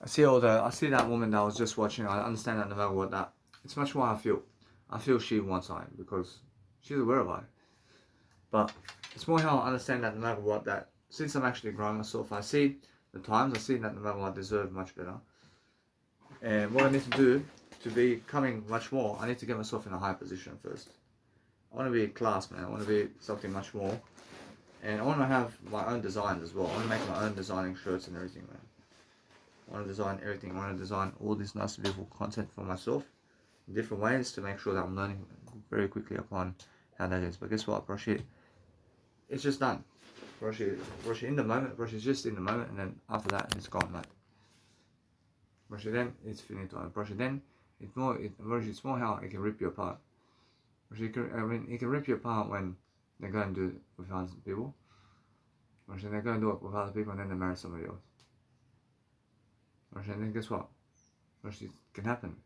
I see that woman that I was just watching. I understand that no matter what that, it's much more I feel. I feel she wants I because she's aware of I. But it's more how I understand that no matter what that, since I'm actually growing myself, I see the times, I see that no matter what I deserve much better. And what I need to do to be becoming much more, I need to get myself in a higher position first. I want to be a class, man. I want to be something much more. And I want to have my own designs as well. I want to make my own designing shirts and everything, man. I want to design everything. I want to design all this nice, beautiful content for myself in different ways to make sure that I'm learning very quickly upon how that is. But guess what, brush it. It's just done. Brush it in the moment. Brush it just in the moment, and then after that, it's gone, mate. Brush it then, it's finito. Brush it then, it's more how it can rip you apart. It can rip you apart when they go and do it with other people. Or they go and do it with other people and then they marry somebody else. Or then guess what? It can happen.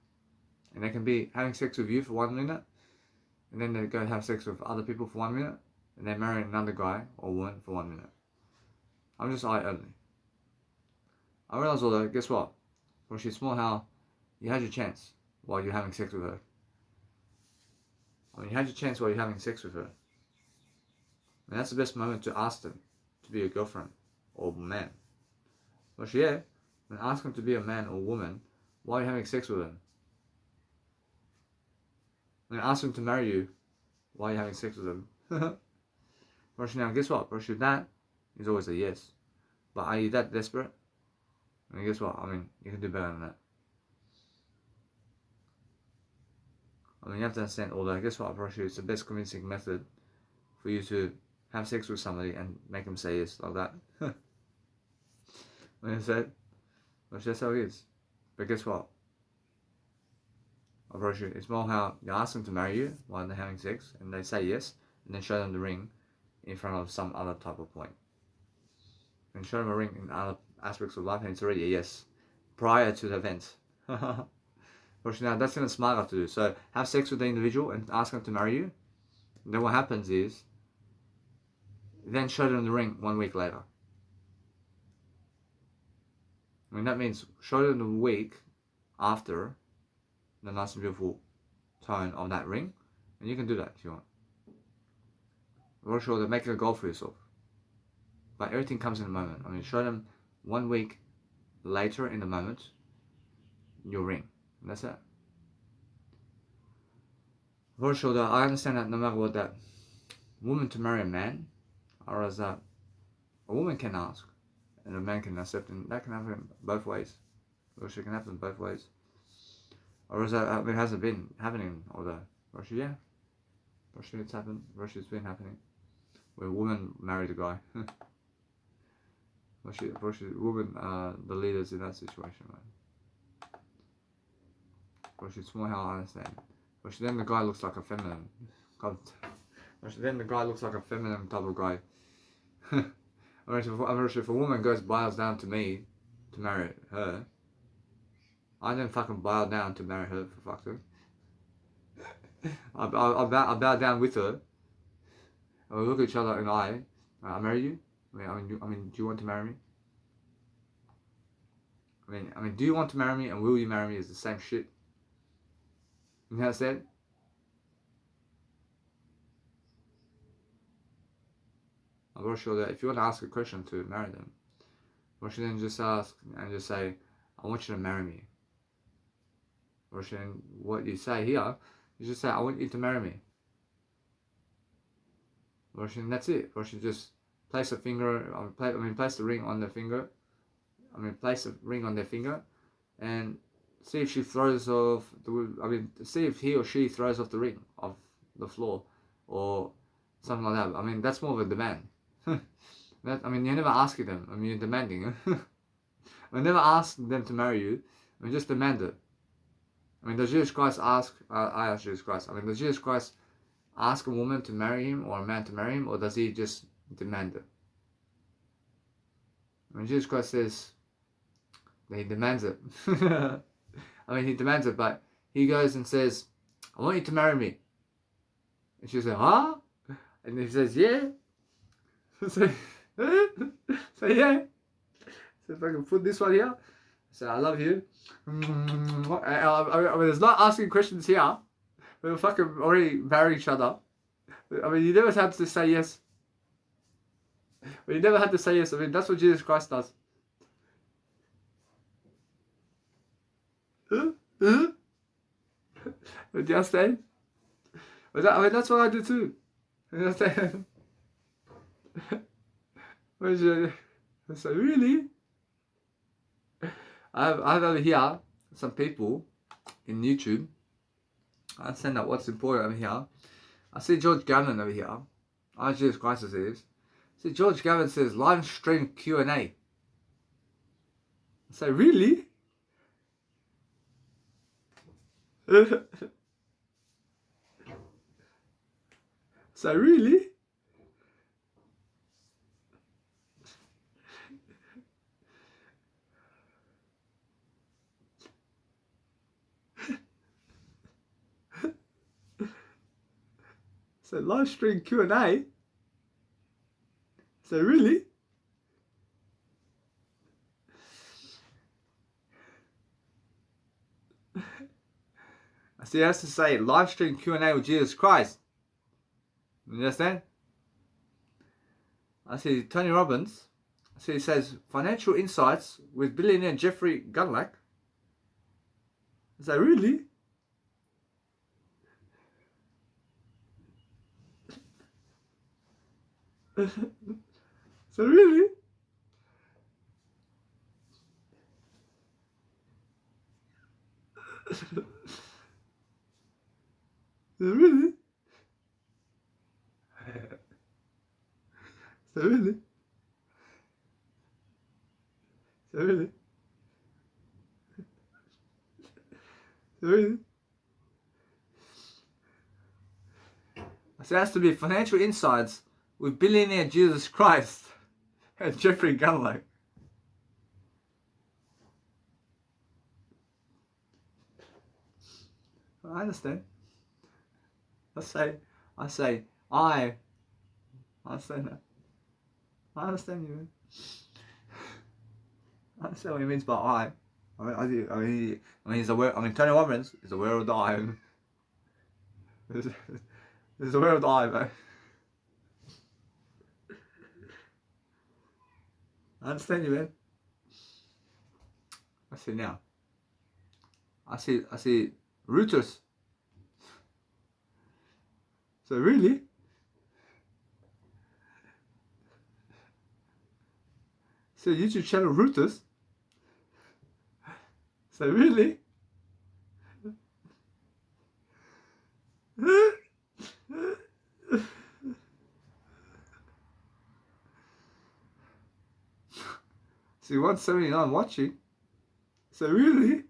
And they can be having sex with you for 1 minute, and then they go have sex with other people for 1 minute, and they marry another guy or woman for 1 minute. I'm just eye only. I realize all that, guess what? It's more how you had your chance while you're having sex with her. You had your chance while you're having sex with her. And that's the best moment to ask them to be a girlfriend or man. Yeah, when ask them to be a man or woman while you're having sex with them. When ask them to marry you while you're having sex with them. Now, guess what? That is always a yes. But are you that desperate? Guess what? You can do better than that. You have to understand all that. Guess what? It's the best convincing method for you to have sex with somebody and make them say yes like that. When I said, that's how it is. But guess what? It's more how you ask them to marry you while they're having sex and they say yes, and then show them the ring in front of some other type of point. And show them a ring in other aspects of life and it's already a yes prior to the event. Now that's kind of smarter to do. So have sex with the individual and ask them to marry you. And then what happens is, then show them the ring 1 week later. That means show them the week after the nice and beautiful tone of that ring, and you can do that if you want. Or show them, make it a goal for yourself. But everything comes in a moment. Show them 1 week later in the moment your ring. And that's it. For sure, that I understand that no matter what, that woman to marry a man, or as that a woman can ask and a man can accept, and that can happen both ways. Or it can happen both ways. Or is that it hasn't been happening, although yeah, it's happened. It's been happening. Where a woman married a guy. Women are the leaders in that situation, man. It's more how I understand. Then the guy looks like a feminine. Then the guy looks like a feminine type of guy. If a woman bows down to me to marry her, I don't fucking bow down to marry her, for fuck's sake. I bow down with her. And we look at each other in the eye. I marry you? Do you want to marry me? Do you want to marry me and will you marry me is the same shit. You know what I said? I'm very sure that if you want to ask a question to marry them, or should then just ask and just say, I want you to marry me. Or then what you say here, you just say, I want you to marry me. Or then that's it. Or should just place a finger, place the ring on their finger. Place a ring on their finger and see if she throws off see if he or she throws off the ring off the floor or something like that. That's more of a demand. You're never asking them. You're demanding. Never ask them to marry you. Just demand it. Does Jesus Christ ask? I ask Jesus Christ. Does Jesus Christ ask a woman to marry him or a man to marry him, or does he just demand it? Jesus Christ says that he demands it. He demands it, but he goes and says, I want you to marry me. And she says, huh? And he says, yeah. So yeah. So if I can put this one here, Say I love you. I mean, there's not asking questions here. We fucking already marry each other. I mean, you never had to say yes. But you never had to say yes. I mean, that's what Jesus Christ does. Do you understand? I mean, that's what I do too. You understand? So really? I have over here some people in YouTube. I understand that what's important over here. I see George Gavin over here. I Jesus Christ is. See George Gavin says live stream Q&A. I say really? So really? So live stream Q&A? So really? I see he has to say live stream Q&A with Jesus Christ. You understand? I see Tony Robbins. I see he says financial insights with billionaire Jeffrey Gundlach. I say really? So really? So really? So really? So really? So really? So it has to be financial insights with billionaire Jesus Christ and Jeffrey Gundlach. I understand. I understand that. I understand you, man. I understand what he means by I. I mean, he's aware. I mean, Tony Robbins is aware of the I. He's aware of the I, man. I understand you, man. I see now. I see Reuters. So really? So YouTube channel Reuters? So really? See 179 watching? So really?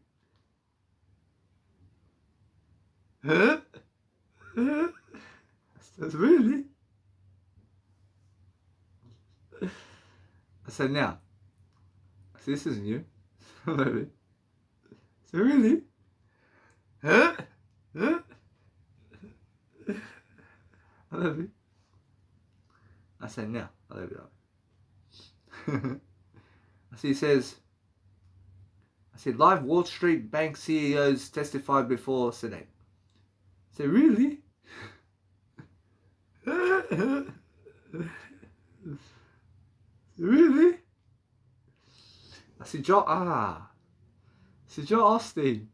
Huh? That's really? I said now. See, this is new. Maybe. So really? Huh? Huh? I love you. I said now. I love you. I see. He says. I see live Wall Street bank CEOs testified before Senate. So really? Really? I see Joe. See Joe Austin.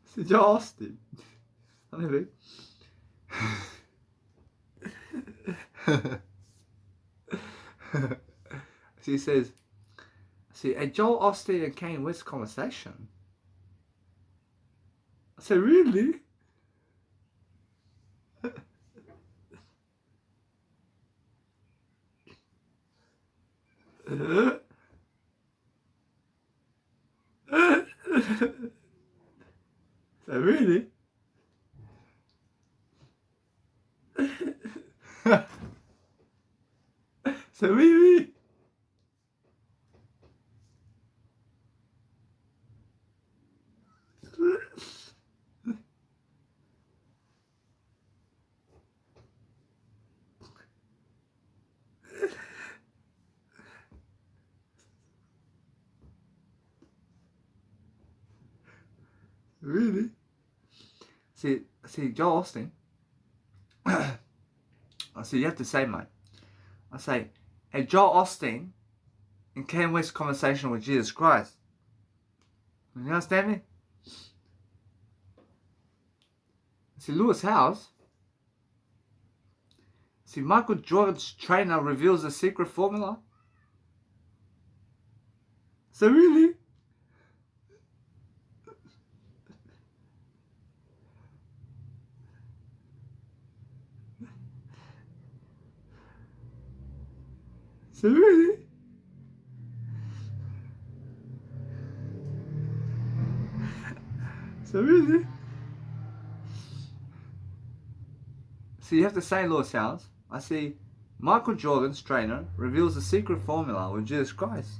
See Joe Austin. Anyway. She says, see a Joel Austin and Kanye West conversation. I said, really? So really? So really? Really? See, Joel Austin. I see, you have to say, mate. I say, hey, Joel Austin in Kanye West's conversation with Jesus Christ. You understand me? See, Lewis Howes. See, Michael Jordan's trainer reveals the secret formula. So really? So really? So really? So you have to say, Lewis Howes. I see Michael Jordan's trainer reveals the secret formula with Jesus Christ.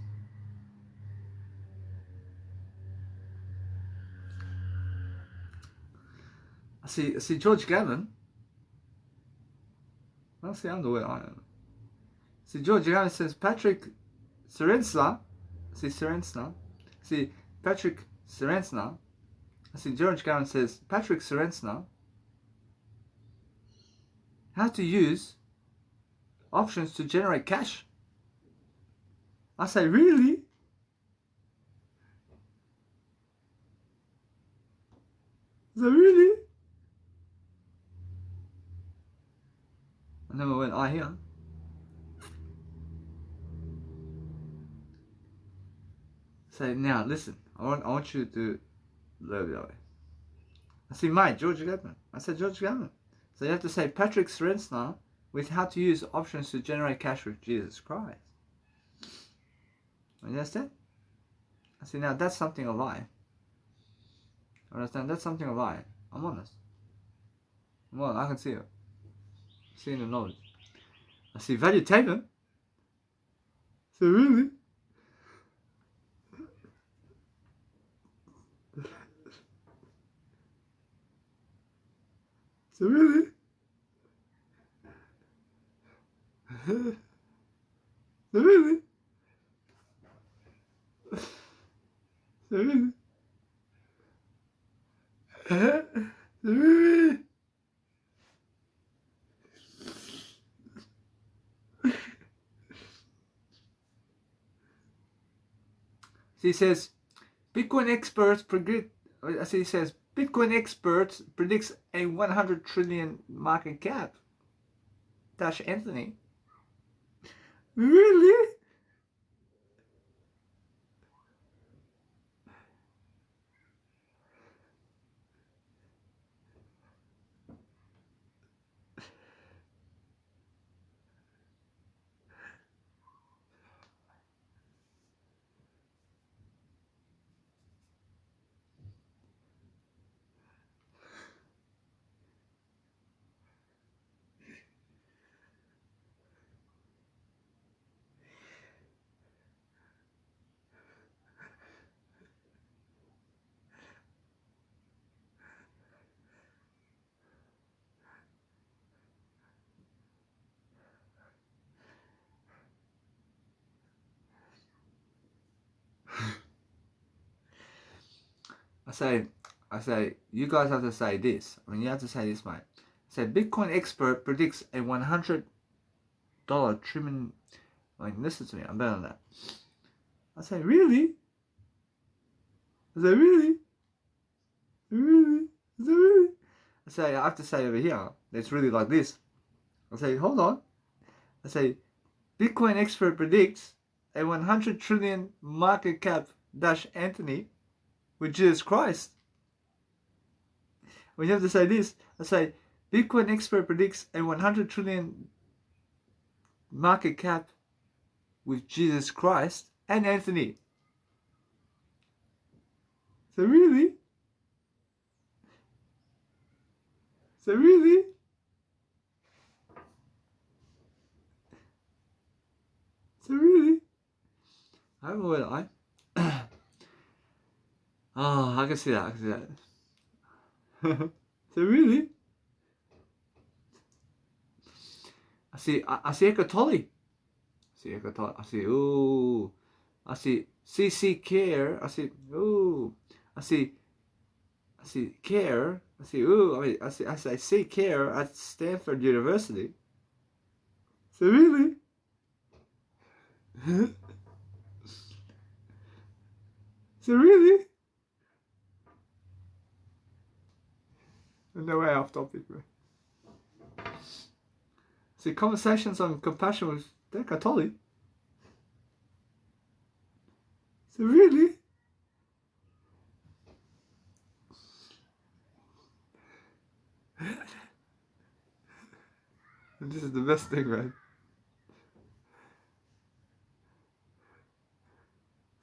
I see George Gavin. I see I'm the way I am. See George Gavin says Patrick Serensla. See Serensla. See Patrick Serensla. I see George Gavin says Patrick Serensla. How to use options to generate cash. I say, really? I say, really? I never went, I hear. Say, now listen, I want you to learn that way. I see, mate, George Gavin. I said, George Gavin. So you have to say Patrick Serensla with how to use options to generate cash with Jesus Christ. You understand? I see, now that's something of I. Understand? That's something of I. I'm honest. Well, I can see it. See the knowledge. I see value taken. So really? So really? So really? So really? So really? He says, Bitcoin experts predict. He says, Bitcoin experts predicts a 100 trillion market cap. Dash Anthony. Really? I say, you guys have to say this. I mean, you have to say this, mate. Say, Bitcoin expert predicts a $100 trillion. I mean, listen to me. I'm better than that. I say, really? I say, really? Really? I say, really? I say, I have to say over here, it's really like this. I say, hold on. I say, Bitcoin expert predicts a 100 trillion market cap dash Anthony with Jesus Christ. When you have to say this, I say, Bitcoin expert predicts a 100 trillion market cap with Jesus Christ and Anthony. So really? So really? So really? I don't know where I. Oh, I can see that. I can see that. So really? I see Ekatoli. I see, ooh. I see CC Care. I see, ooh. I see I see care. I see, ooh, I see care at Stanford University. So really? So really? No way off topic, bro. See, conversations on compassion with Deckard Tolle. So really? And this is the best thing, man.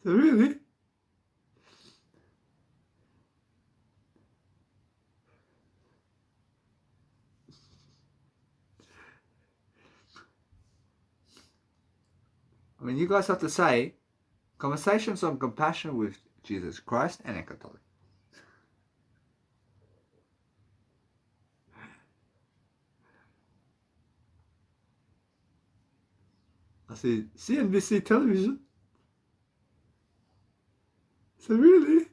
So really? I mean, you guys have to say, conversations on compassion with Jesus Christ and Eckhart Tolle. I see CNBC television. So really?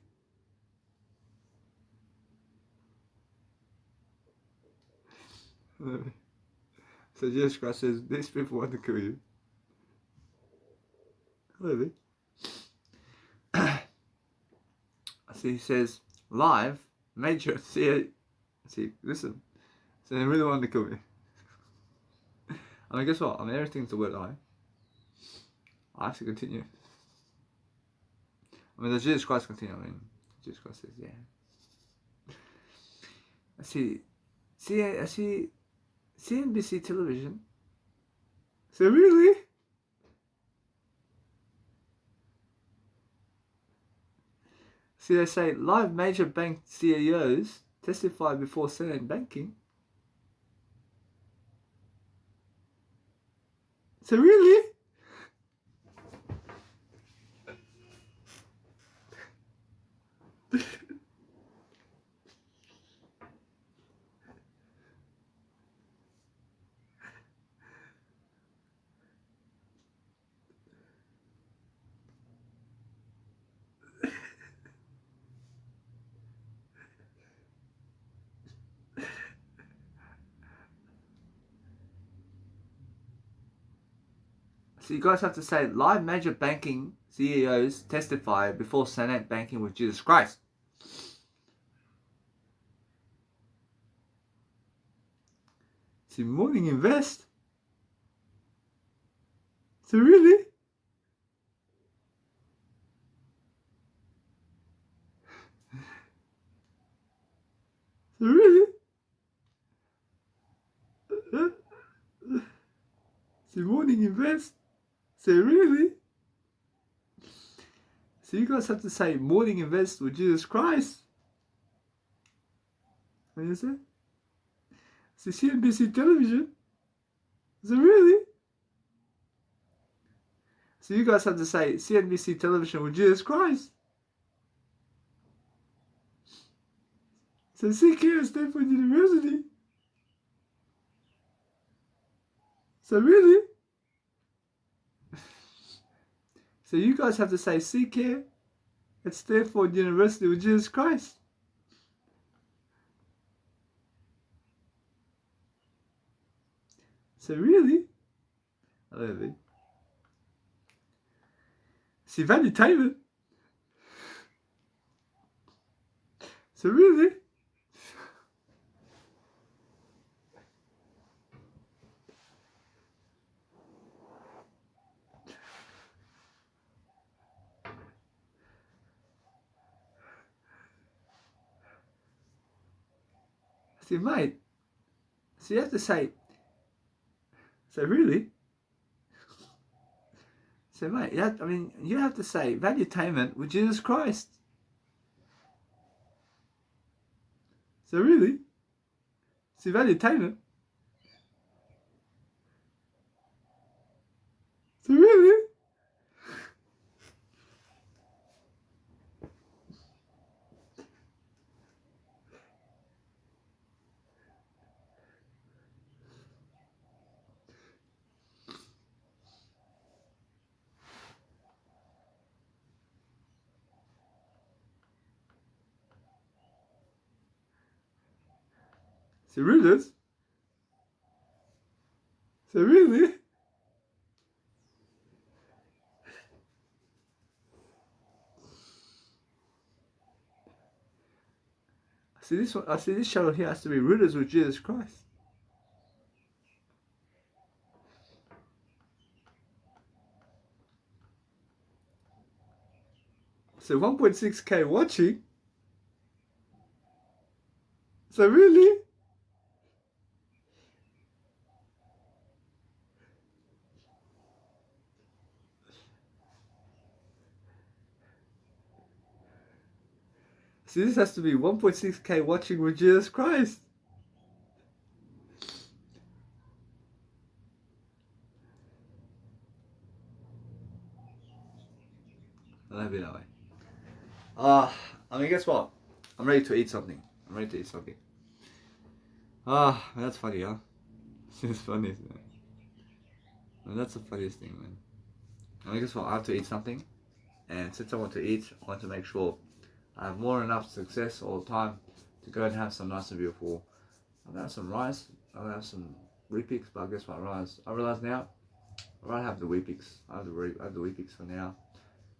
So Jesus Christ says, these people want to kill you. Really? I see he says, live, major, see, listen. So they really want to kill me. I mean, guess what? I mean, everything's the word lie. I have to continue. I mean, does Jesus Christ continue? I mean, Jesus Christ says, yeah. I see CNBC television. So really? See, they say live major bank CEOs testify before Senate banking. So really? So you guys have to say live major banking CEOs testify before Senate banking with Jesus Christ. See, Morning Invest. So really? So really? See, Morning Invest. So really? So you guys have to say Morning Invest with Jesus Christ. What you say? See, CNBC television. So really? So you guys have to say CNBC television with Jesus Christ. So CK at Stanford University. So really? So you guys have to say CK at Stanford University with Jesus Christ. So really? I don't know. See, Vanny Taylor. So really? See, mate. So you have to say, so really? So mate, you have to say valuetainment with Jesus Christ. So really? See, valuetainment. So really? So really? So really? I see this one. I see this shadow here has to be rulers with Jesus Christ. So 1.6k watching. So really? So this has to be 1.6k watching with Jesus Christ. That'd be that way. I mean, guess what? I'm ready to eat something. I'm ready to eat something. That's funny, huh? It's funny, isn't it? And that's the funniest thing, man. I mean, guess what? I have to eat something, and since I want to eat, I want to make sure I have more than enough success all the time to go and have some nice and beautiful. I'll have some rice. I'll have some Weet-Bix, but guess what? I realize now. I'd rather have the Weet-Bix. I have the Weet-Bix for now.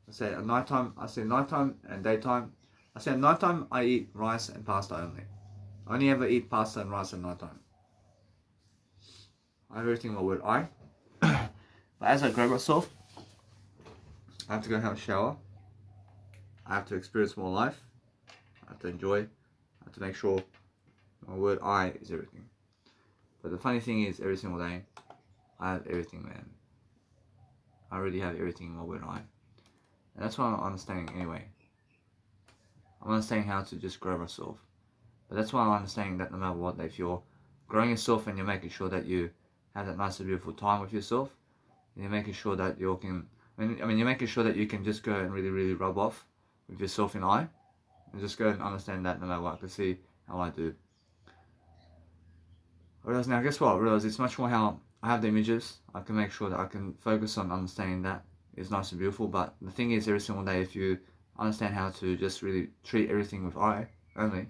I say at nighttime. I say nighttime and daytime. I say at nighttime I eat rice and pasta only. I only ever eat pasta and rice at nighttime. I have everything in my word I. But as I grow myself, I have to go have a shower. I have to experience more life. I have to enjoy. I have to make sure my word I is everything. But the funny thing is, every single day, I have everything, man. I already have everything in my word I. And that's what I'm understanding anyway. I'm understanding how to just grow myself. But that's why I'm understanding that no matter what, if you're growing yourself and you're making sure that you have that nice and beautiful time with yourself, and you're making sure that you can, you're making sure that you can just go and really, really rub off with yourself and I, and just go and understand that no matter what, to see how I do. Whereas now, guess what? I realize it's much more how I have the images. I can make sure that I can focus on understanding that is nice and beautiful. But the thing is, every single day, if you understand how to just really treat everything with I only,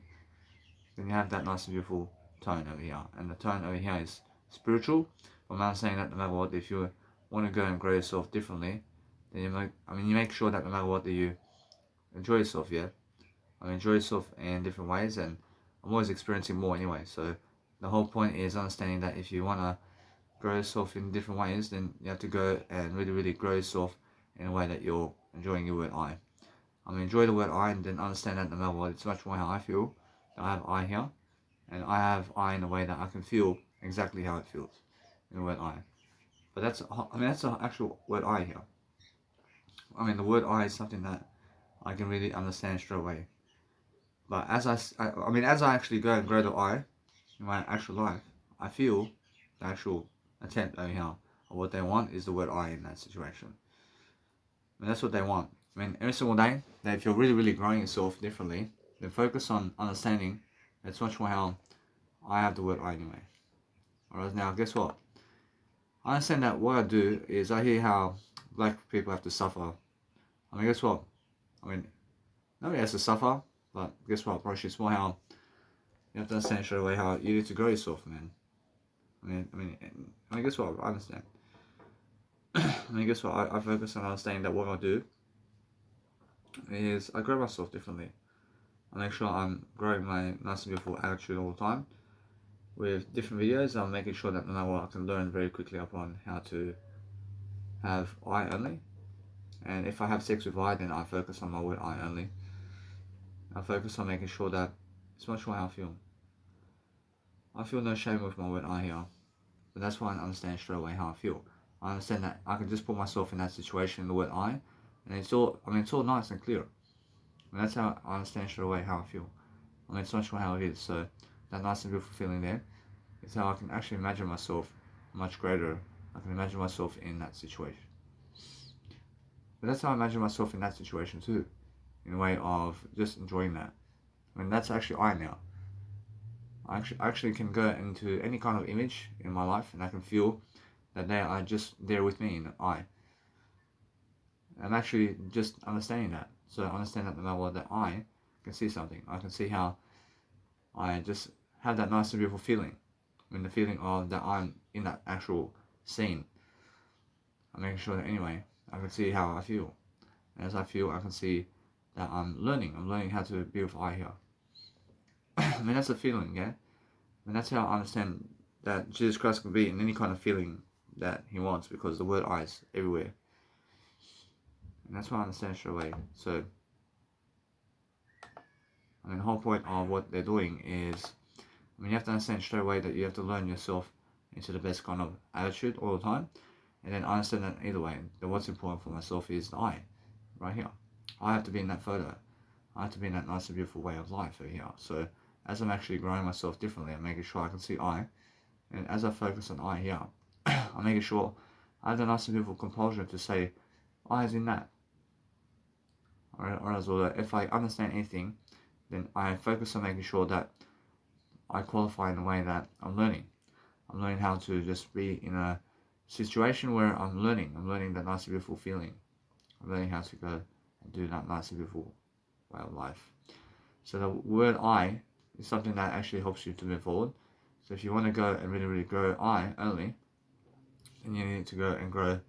then you have that nice and beautiful tone over here. And the tone over here is spiritual. But I'm not saying that no matter what, if you want to go and grow yourself differently, then you make sure that no matter what, that you enjoy yourself, yeah? Enjoy yourself in different ways, and I'm always experiencing more anyway. So the whole point is understanding that if you want to grow yourself in different ways, then you have to go and really, really grow yourself in a way that you're enjoying your word I. Enjoy the word I, and then understand that no matter what, it's much more how I feel. I have I here, and I have I in a way that I can feel exactly how it feels in the word I. But that's the actual word I here. The word I is something that I can really understand straight away. But as as I actually go and grow the I in my actual life, I feel the actual attempt over here of what they want is the word I in that situation. That's what they want. Every single day, that if you're really, really growing yourself differently, then focus on understanding. It's much more how I have the word I anyway. Whereas now, guess what? I understand that what I do is I hear how black people have to suffer. Guess what? Nobody has to suffer, but guess what? Probably it's more how you have to understand straight away how you need to grow yourself, man. Guess what? I understand. Guess what? I focus on understanding that what I do is I grow myself differently. I make sure I'm growing my nice and beautiful attitude all the time. With different videos, I'm making sure that no matter what, I can learn very quickly upon how to have I only. And if I have sex with I, then I focus on my word I only. I focus on making sure that it's much more how I feel. I feel no shame with my word I here. But that's why I understand straight away how I feel. I understand that I can just put myself in that situation in the word I, and it's all nice and clear. And that's how I understand straight away how I feel. It's much more how it is. So that nice and beautiful feeling there is how I can actually imagine myself much greater. I can imagine myself in that situation. But that's how I imagine myself in that situation too, in a way of just enjoying that. That's actually I now. I actually can go into any kind of image in my life, and I can feel that they are just there with me in I. I'm actually just understanding that. So I understand that no matter what, that I can see something. I can see how I just have that nice and beautiful feeling. I mean, the feeling of that I'm in that actual scene. I'm making sure that anyway, I can see how I feel. And as I feel, I can see that I'm learning. I'm learning how to be with I here. I mean, that's a feeling, yeah? And that's how I understand that Jesus Christ can be in any kind of feeling that he wants, because the word I is everywhere. And that's what I understand straight away. So, I mean, the whole point of what they're doing is, I mean, you have to understand straight away that you have to learn yourself into the best kind of attitude all the time. And then I understand that either way, that what's important for myself is the I, right here. I have to be in that photo. I have to be in that nice and beautiful way of life over here. So as I'm actually growing myself differently, I'm making sure I can see I. And as I focus on I here, I'm making sure I have the nice and beautiful compulsion to say I is in that. Or as well, if I understand anything, then I focus on making sure that I qualify in the way that I'm learning. I'm learning how to just be in a situation where I'm learning that nice and beautiful feeling. I'm learning how to go and do that nice and beautiful way of life. So the word I is something that actually helps you to move forward. So if you want to go and really, really grow I only, then you need to go and grow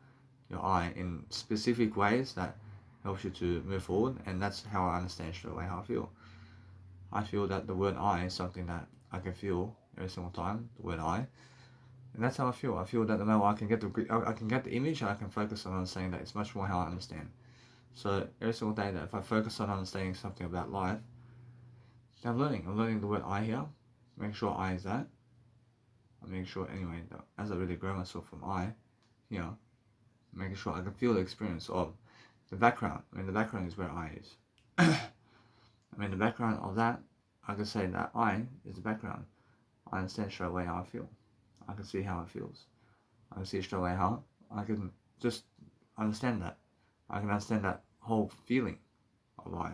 your I in specific ways that helps you to move forward. And that's how I understand straight away how I feel. I feel that the word I is something that I can feel every single time, the word I. And that's how I feel. I feel that no matter I can get the image, and I can focus on understanding that it's much more how I understand. So every single day that if I focus on understanding something about life, then I'm learning the word I here, making sure I is that. I'm making sure anyway that as I really grow myself from I here, making sure I can feel the experience of the background. I mean, the background is where I is. I mean, the background of that, I can say that I is the background. I understand straight away how I feel. I can see how it feels. I can see straight away how I can just understand that. I can understand that whole feeling of I.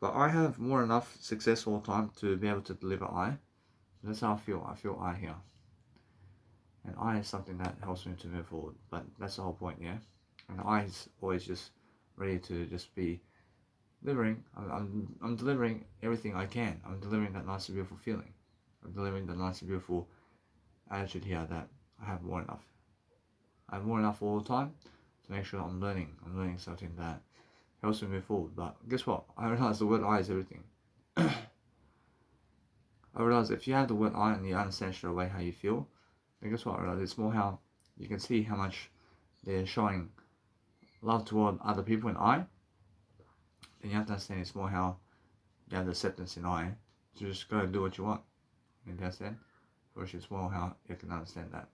But I have more than enough success all the time to be able to deliver I. So that's how I feel. I feel I here. And I is something that helps me to move forward. But that's the whole point, yeah? And I is always just ready to just be delivering. I'm delivering everything I can. I'm delivering that nice and beautiful feeling. I'm delivering the nice and beautiful attitude here that I have more enough. I have more enough all the time to make sure I'm learning. I'm learning something that helps me move forward. But guess what? I realize the word I is everything. I realize if you have the word I and you understand straight away how you feel, then guess what? I realize it's more how you can see how much they're showing love toward other people in I. Then you have to understand it's more how you have the acceptance in I to just go and do what you want. You understand? Which is more how you can understand that.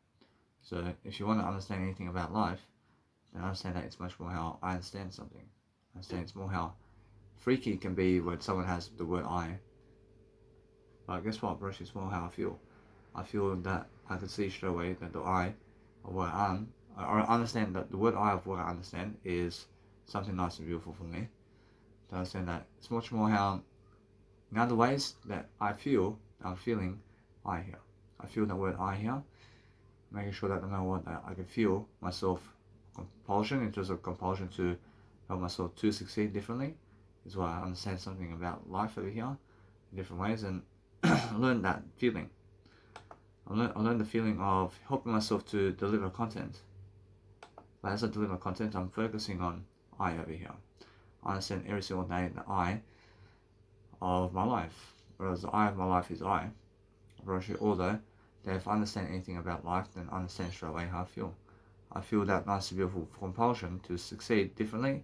So if you want to understand anything about life, then understand that it's much more how I understand something. I understand it's more how freaky it can be when someone has the word I. But guess what, brush? It's more how I feel. I feel that I can see straight away that the I of where I am, or understand that the word I of what I understand is something nice and beautiful for me. To understand that it's much more how, in other ways that I feel, I'm feeling I here. I feel that word I here, making sure that no matter what, I can feel myself compulsion, in terms of compulsion to help myself to succeed differently, is why I understand something about life over here in different ways, and learn that feeling. I learned the feeling of helping myself to deliver content. But as I deliver content, I'm focusing on I over here. I understand every single day the I of my life, whereas the I of my life is I. Although that if I understand anything about life, then I understand straight away how I feel. I feel that nice and beautiful compulsion to succeed differently,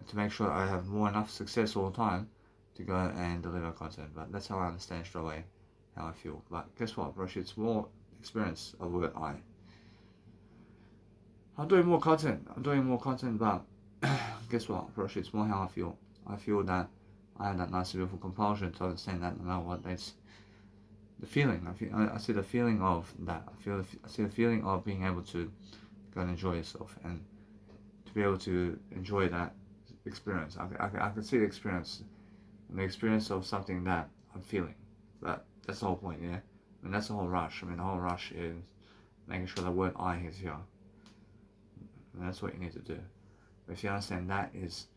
to make sure I have more enough success all the time to go and deliver content. But that's how I understand straight away how I feel. But guess what, Roshi? It's more experience of word I. I'm doing more content, but guess what, Roshi? It's more how I feel. I feel that I have that nice and beautiful compulsion to understand that no matter what, that's the feeling. I see the feeling of that. I see the feeling of being able to go and enjoy yourself, and to be able to enjoy that experience. I can see the experience, and the experience of something that I'm feeling. But that's the whole point, yeah? I mean, that's the whole rush. I mean, the whole rush is making sure the word I is here. And that's what you need to do. But if you understand that is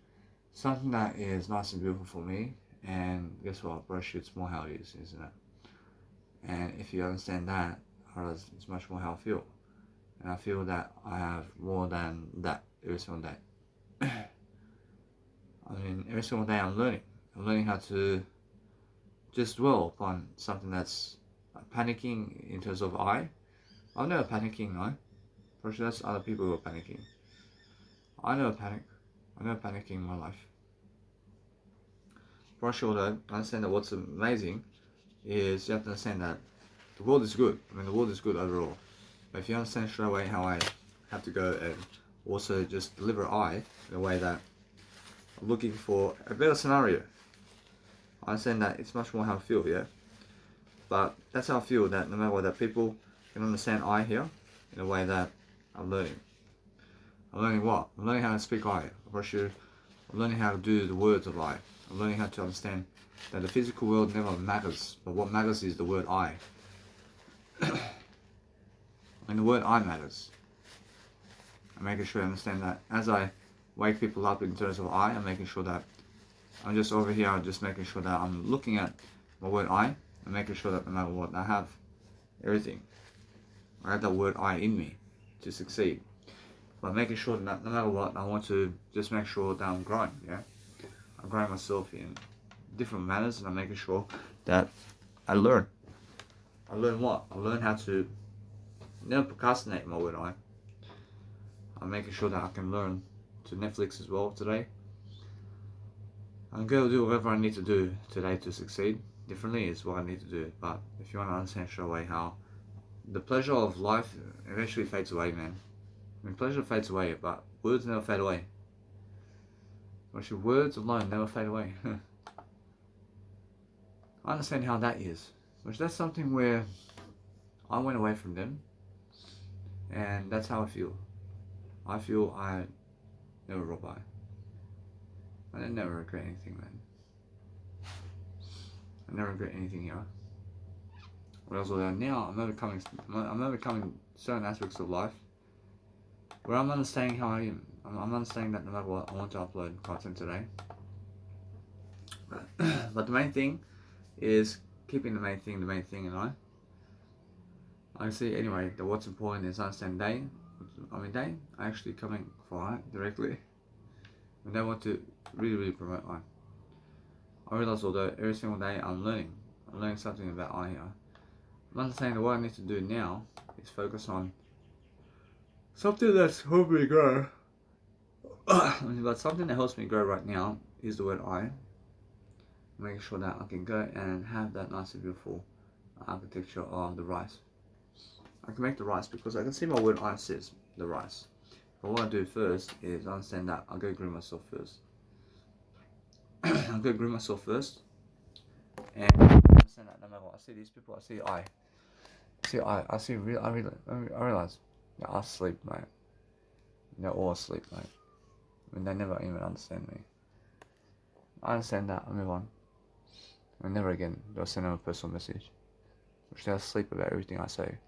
something that is nice and beautiful for me, and guess what, brush, it's more how it is, isn't it? And if you understand that, it's much more how I feel. And I feel that I have more than that every single day. I mean, every single day I'm learning. I'm learning how to just dwell upon something that's panicking in terms of I'm never panicking, no. For sure, that's other people who are panicking. I never panic. I never panicking in my life. For sure, though, I understand that what's amazing is you have to understand that the world is good. I mean, the world is good overall. But if you understand straight away how I have to go and also just deliver I in a way that I'm looking for a better scenario, I understand that it's much more how I feel, yeah? But that's how I feel, that no matter what, that people can understand I here in a way that I'm learning. I'm learning what? I'm learning how to speak I. For sure, I'm learning how to do the words of I. I'm learning how to understand that the physical world never matters, but what matters is the word I. And the word I matters. I'm making sure I understand that as I wake people up in terms of I'm making sure that I'm just over here, I'm just making sure that I'm looking at my word I, and making sure that no matter what, I have everything. I have that word I in me to succeed. But making sure that no matter what, I want to just make sure that I'm growing, yeah? I'm growing myself in different manners, and I'm making sure that I learn. I learn what? I learn how to never procrastinate my word I. I'm making sure that I can learn to Netflix as well today. I'm going to do whatever I need to do today to succeed. Differently is what I need to do. But if you want to understand straight away how the pleasure of life eventually fades away, man. I mean, pleasure fades away, but words never fade away. Actually, words alone never fade away. I understand how that is. Which that's something where I went away from them, and that's how I feel. I feel I never rob by. I never regret anything, man. I never regret anything here. What else? Now I'm overcoming certain aspects of life where I'm understanding how I am. I'm understanding that no matter what, I want to upload content today. But the main thing is keeping the main thing, and I see anyway that what's important is understand they are actually coming for I directly. And they want to really promote I realize although every single day I'm learning something about I here. I'm understanding that what I need to do now is focus on something that's helping me grow. But something that helps me grow right now is the word I. Making sure that I can go and have that nice and beautiful architecture of the rice. I can make the rice because I can see my word I says the rice. But what I do first is understand that I'll go groom myself first. I'll go groom myself first. And understand that no matter what, I see these people, I see I realize they're all asleep, mate. They're all asleep, mate. I mean, they never even understand me. I understand that, I move on. And never again do I send them a personal message. Or should I sleep about everything I say?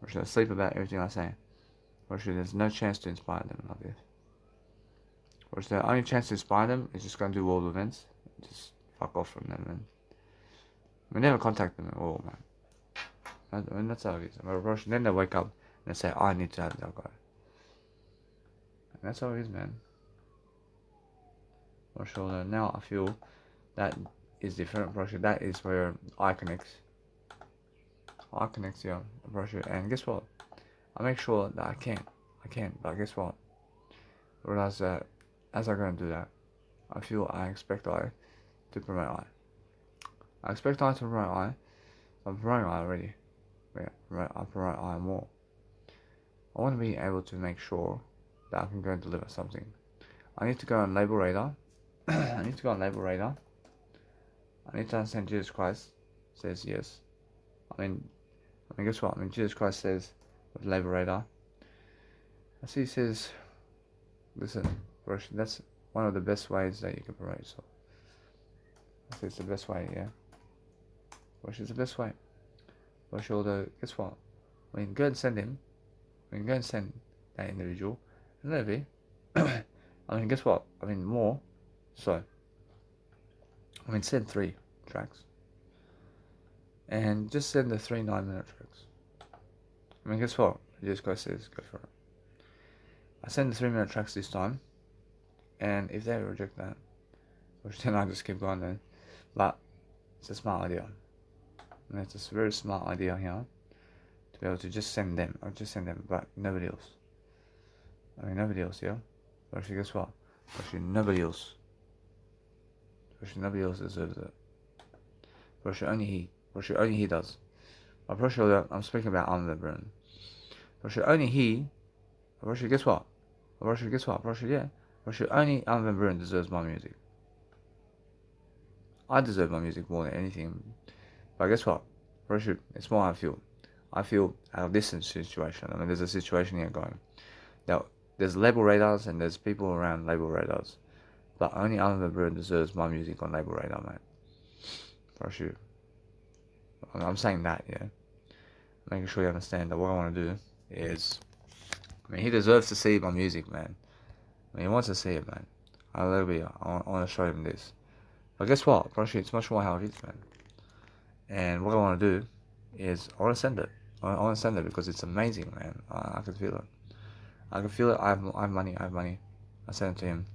Or should I sleep about everything I say? Or should there's no chance to inspire them like this? Or should the only chance to inspire them is just going to do world events? Just fuck off from them, man. We never contact them at all, man. I mean, that's how it is. Then they wake up and they say, I need to have that guy. And that's how it is, man. For sure, now I feel that is different. For sure, that is where I connects. I connects here, for sure. And guess what? I make sure that I can, but guess what? Realize that as I go and do that, I expect I to promote I. I expect I to promote I. I'm promoting I already. Yeah, I promote I more. I want to be able to make sure that I can go and deliver something. I need to go on Label Radar. I need to understand Jesus Christ says yes. I mean, guess what? Jesus Christ says with Label Radar. I see he says, listen, that's one of the best ways that you can promote yourself. I say it's the best way, yeah. Which is the best way. For sure, though, guess what? When you go and send him, when you go and send that individual, maybe, I mean, guess what? I mean, more. So, send 3 tracks. and just send the 3 9-minute tracks. I mean, guess what? Jesus Christ says, go for it. I send the 3-minute tracks this time, and if they reject that, which then I just keep going then. But it's a smart idea. And it's a very smart idea here to be able to just send them, but nobody else. I mean, nobody else, yeah? But actually, guess what? Actually, nobody else. Actually, nobody else deserves it. But actually, only he does. I'm pretty sure that I'm speaking about Armin van Buuren. But actually, only he. But actually, guess what? But actually, guess what? But actually, yeah. But actually, only Armin van Buuren deserves my music. I deserve my music more than anything. But guess what? But actually, it's more how I feel. I feel out of this situation. I mean, there's a situation here going. Now, there's label radars and there's people around label radars. But only Armin van Buuren deserves my music on label radar, mate. For sure. I'm saying that, yeah. Making sure you understand that what I want to do is... I mean, he deserves to see my music, man. I mean, he wants to see it, man. I want to show him this. But guess what? Actually, it's much more how it is, man. And what I want to do is I want to send it. I want to send it because it's amazing, man. I can feel it. I can feel it. I have money. I send it to him.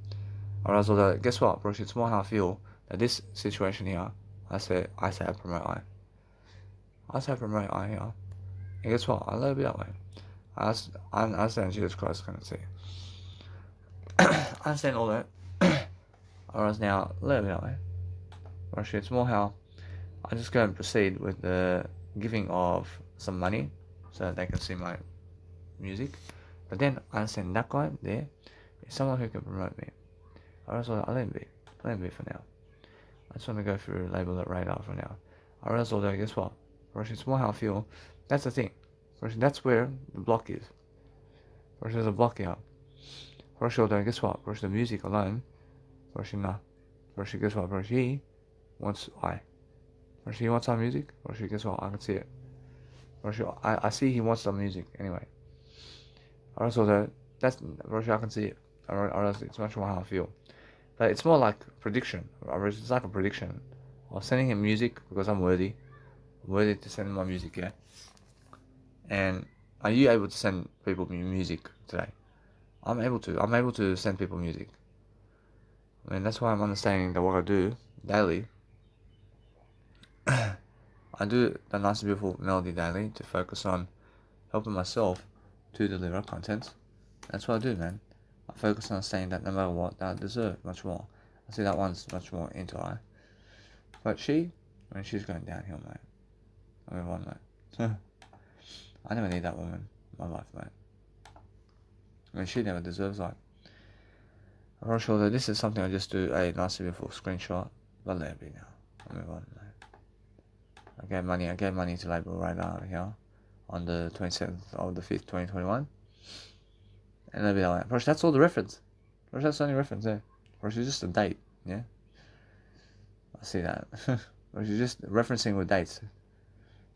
Or else, guess what? Actually, it's more how I feel that this situation here. I say I promote I. I say promote I here. And guess what? I let it be that way. I understand Jesus Christ can see. I understand all that. Or else now let it be that way. Actually, it's more how I just go and proceed with the giving of some money so that they can see my music. But then I understand that guy there is someone who can promote me. Or else I'll let him be. Let him be for now. I just want to go through label that radar for now. Or else although guess what? Actually, it's more how I feel. That's the thing. Actually, that's where the block is. Actually, there's a block here. Actually, although guess what? Actually, the music alone. Actually, nah. Actually, guess what? Actually, he wants I. Actually, he wants our music. Actually, guess what? I can see it. Actually, I see he wants some music anyway. Also, that's actually I can see it. Or else it's much more how I feel. But it's more like prediction. It's like a prediction. I was sending him music because I'm worthy. I'm worthy to send him my music, yeah. And are you able to send people music today? I'm able to. I'm able to send people music. I mean, that's why I'm understanding that what I do daily. I do the Nice and Beautiful Melody daily to focus on helping myself to deliver content. That's what I do, man. I focus on saying that no matter what, that I deserve much more. I see that one's much more into I. But she's going downhill, mate. I mean, one, mate. I never need that woman in my life, mate. I mean, she never deserves that. I'm not sure that this is something I just do a Nice and Beautiful screenshot, but let it be now. I move on, mate. I gave money to label right now here on the 27th of the 5th, 2021. And let it be that way. Of course, that's all the reference. Of course, that's the only reference there. Of course, it's just a date, yeah? I see that. Or you're just referencing with dates.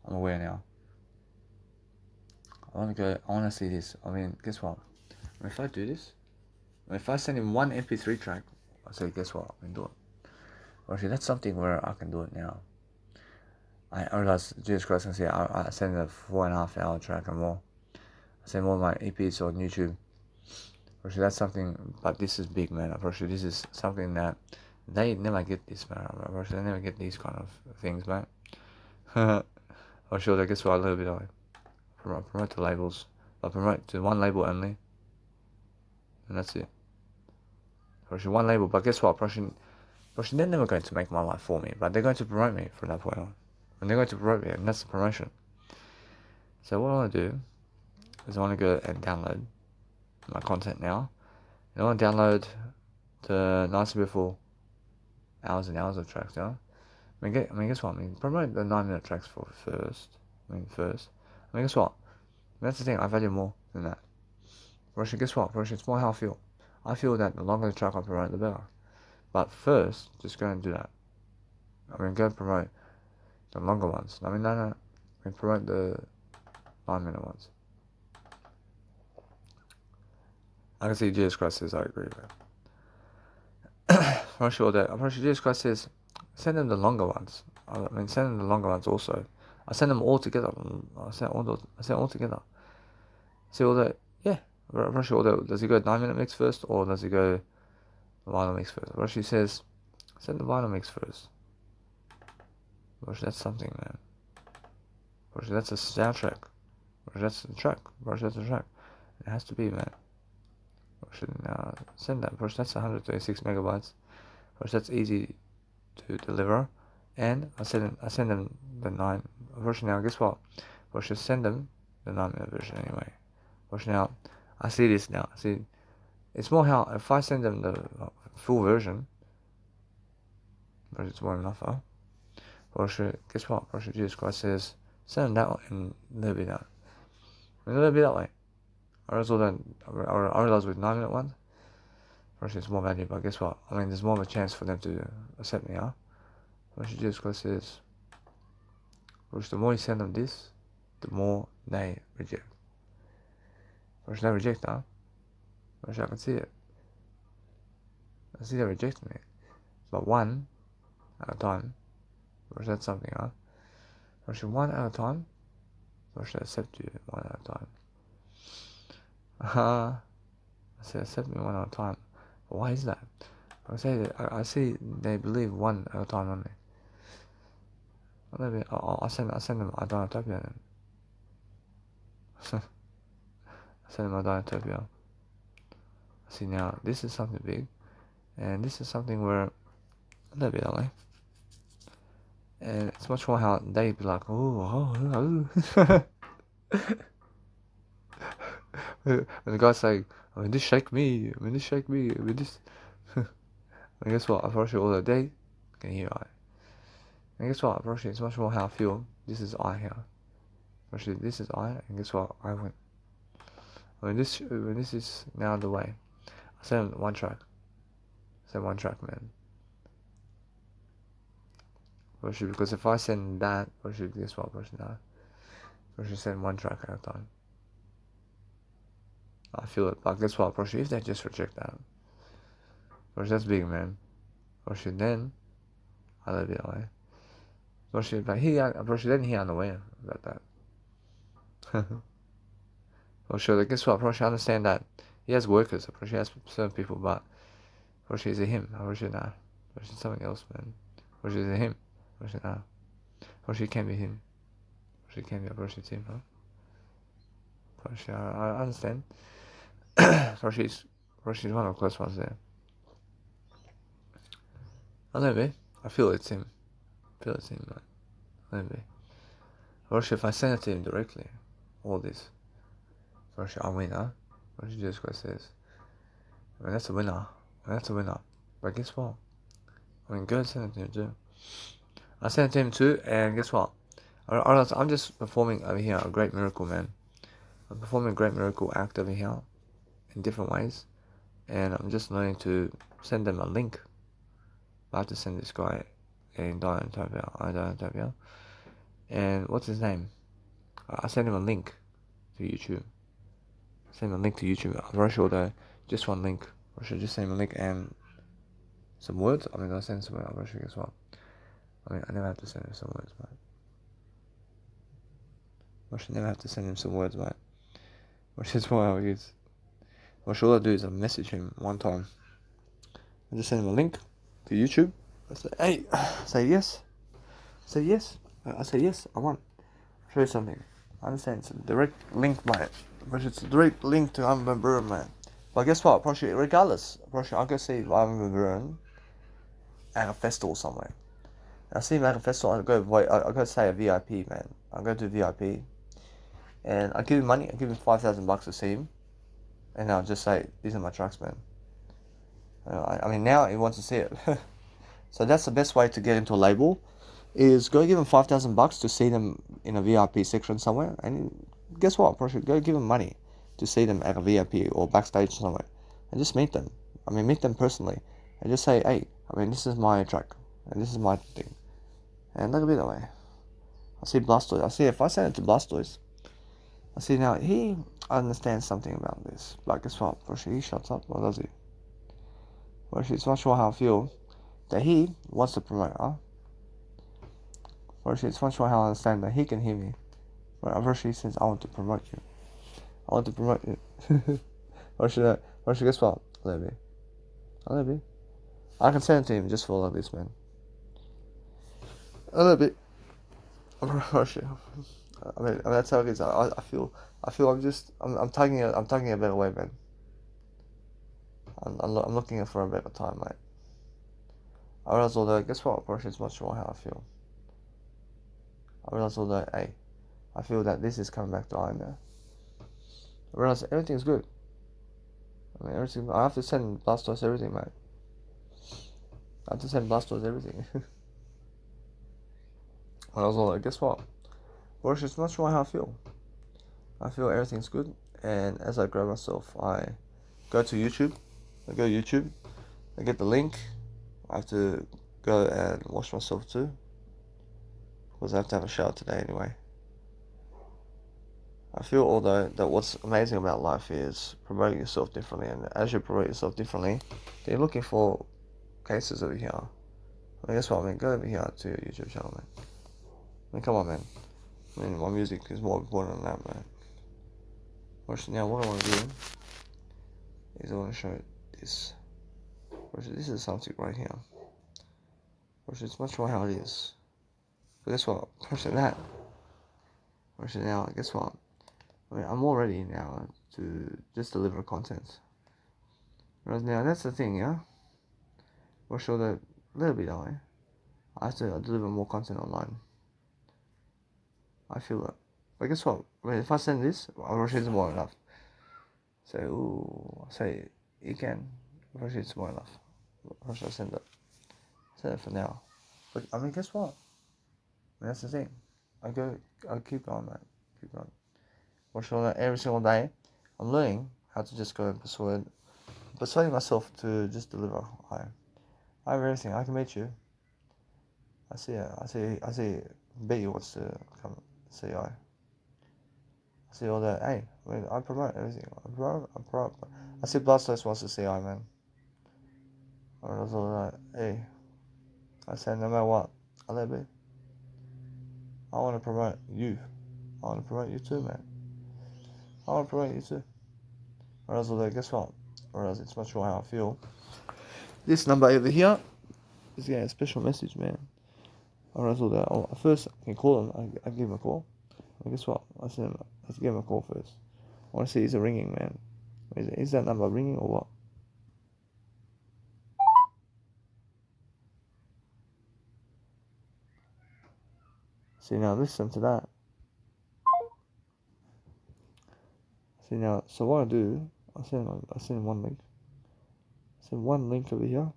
I'm aware now. I want to see this. I mean, guess what? I mean, if I do this, if I send him one MP3 track, I say, guess what? I can do it. Actually, that's something where I can do it now. I realize Jesus Christ can see I send a 4.5 hour track or more. I send more of my EPs on YouTube. Actually, that's something, but this is big, man. Actually, this is something that they never get this, man. Actually, they never get these kind of things, man. For sure, guess what? A little bit of promote to labels, but promote to one label only, and that's it. Actually, one label, but guess what? Actually, they're never going to make my life for me, but they're going to promote me from that point on. And they're going to promote me, and that's the promotion. So what I want to do is I want to go and download my content now. And I want to download the Nice and Beautiful hours and hours of tracks now. I mean, guess what? I mean, promote the 9-minute tracks first. I mean, guess what? That's the thing. I value more than that. Actually, guess what? Actually, it's more how I feel. I feel that the longer the track I promote, the better. But first, just go and do that. I mean, go and promote the longer ones. I mean, no. I mean, promote the 9-minute ones. I can see Jesus Christ says I agree with that. I'm sure Jesus Christ says send them the longer ones. I mean, send them the longer ones also. I send them all together. I send all together. See all the, yeah, Roshi, does he go 9-minute mix first, or does he go the vinyl mix first? Roshi says, send the vinyl mix first. Roshi, that's something, man. Roshi, that's a soundtrack. Roshi, that's the track. Roshi, that's the track. It has to be, man. Roshi, send that. Roshi, that's 136 megabytes. Roshi, that's easy to deliver. And I send them the 9 version now. Guess what? Roshi, send them the 9-minute version anyway. Roshi, now, I see this now. See, it's more how, if I send them the full version, but it's more enough, huh? Roshi, guess what? Roshi, Jesus Christ says, send them that one and let it be that. I mean, let it be that way. I realize with 9-minute ones, Roshi, it's more value, but guess what? I mean, there's more of a chance for them to accept me, huh? Roshi, Jesus Christ says, Roshi, the more you send them this, the more they reject. Roshi, they reject, huh? Roshi, I can see it. I see they rejecting me. But one at a time. Roshi, that's something, huh? Roshi, one at a time. Roshi, accept you one at a time. I say accept me one at a time. But why is that? I see they believe one at a time only. Maybe I send them Idonotopia then. I send them Idonotopia. See now, this is something big, and this is something where a little bit that way. And it's much more how they be like, oh. When the guy's like, I mean, this shake me, I mean, this. And guess what? I approach it all the day, can hear I. And guess what? I approach it, it's much more how I feel. This is I here. Actually, this is I, and guess what? I win. When this is now the way. I send one track. Man. Because if I send that, guess what? I should send one track at a time. I feel it. But guess what? If they just reject that, that's big, man. Then I let it that way. But then he unaware about that. Guess what? I understand that he has workers. He has certain people, but is it him? Nah. It's something else, man. Is it him? Nah. It can't be him. It can't be it's him, huh? I understand. Is one of the close ones there. I don't know, I feel it's him. Man. I don't know. If I send it to him directly, all this, I win, huh? Jesus Christ says, I mean, that's a winner. But guess what? I mean, go send it to him too. I sent it to him too, and guess what? I'm just performing over here a great miracle, man. I'm performing a great miracle act over here in different ways, and I'm just learning to send them a link. I have to send this guy in Idonotopia, and what's his name? I send him a link to YouTube. I'm very sure that just one link. I should just send him a link and some words. I mean, I'll send some words. I'm very sure as well. I mean, I never have to send him some words, mate. I should never have to send him some words, mate. Which is why I use. All I do is I message him one time. I just send him a link to YouTube. I say, hey, say yes. I say yes, I want. I'll show you something. I understand it's a direct link, mate. But it's a direct link to Armin van Buuren, man. But guess what? Regardless, I'll go see Armin van Buuren at a festival somewhere. I see him at a festival, I'll go say a VIP, man. I'll go to VIP. And I give him money. I give him $5,000 to see him, and I'll just say, "These are my tracks, man." I mean, now he wants to see it, so that's the best way to get into a label, is go give him $5,000 to see them in a VIP section somewhere, and guess what? Go give him money to see them at a VIP or backstage somewhere, and just meet them. I mean, meet them personally, and just say, "Hey, I mean, this is my track, and this is my thing," and let it be that way. I see Blastoise. I see if I send it to Blastoise. I see now he understands something about this, but guess what? He shuts up, or does he? It's not sure how I feel that he wants to promote, huh? First, it's much more how I understand that he can hear me. But first, he says, I want to promote you. I want to promote you. First, guess what? A little bit. I can send it to him just for like this, man. A little bit. First, I mean, that's how it is. I feel I'm taking a better way, man. I'm looking for a better time, mate. I realize although, guess what? First, it's much more how I feel. I realize although, hey, I feel that this is coming back to I now. I realize everything's good. I mean, everything. I have to send Blastos everything, mate. I have to send Blastos everything. I was like, guess what? Work is much more how I feel. I feel everything's good, and as I grow myself, I go to YouTube. I get the link. I have to go and wash myself too, because I have to have a shower today anyway. I feel although that what's amazing about life is promoting yourself differently, and as you promote yourself differently, then you're looking for cases over here. I mean, guess what, man? Go over here to your YouTube channel, man. I mean, come on, man. I mean, my music is more important than that, man. Now, what I want to do is I want to show this. This is something right here. It's much more how it is. But guess what? That. Now, guess what? I mean, I'm all ready now to just deliver content. Right now, that's the thing, yeah? We'll show that a little bit that way. I have to deliver more content online. I feel that. But guess what? I mean, if I send this, Roche is more enough. Say, you can. Roche is more enough. Roche, I'll send it. Send it for now. But, I mean, guess what? I mean, that's the thing. I keep going, man. Keep going. Roche, every single day, I'm learning how to just go and persuading myself to just deliver. I have everything. I can meet you. I see. Betty wants to come see I see all that. Hey, I mean, I promote everything. I see Blastos wants to see I, man. I was all like, hey, I said no matter what, I let be. I want to promote you. I want to promote you too, man. I want to promote you too. Or else, guess what? Or else it's much more how I feel. This number over here is getting a special message, man. Or else, first I can call him. I give him a call. And guess what? Let's give him a call first. I want to see is it ringing, man. Is that number ringing or what? See now, listen to that. See now, so what I do, I send one link. Send one link over here.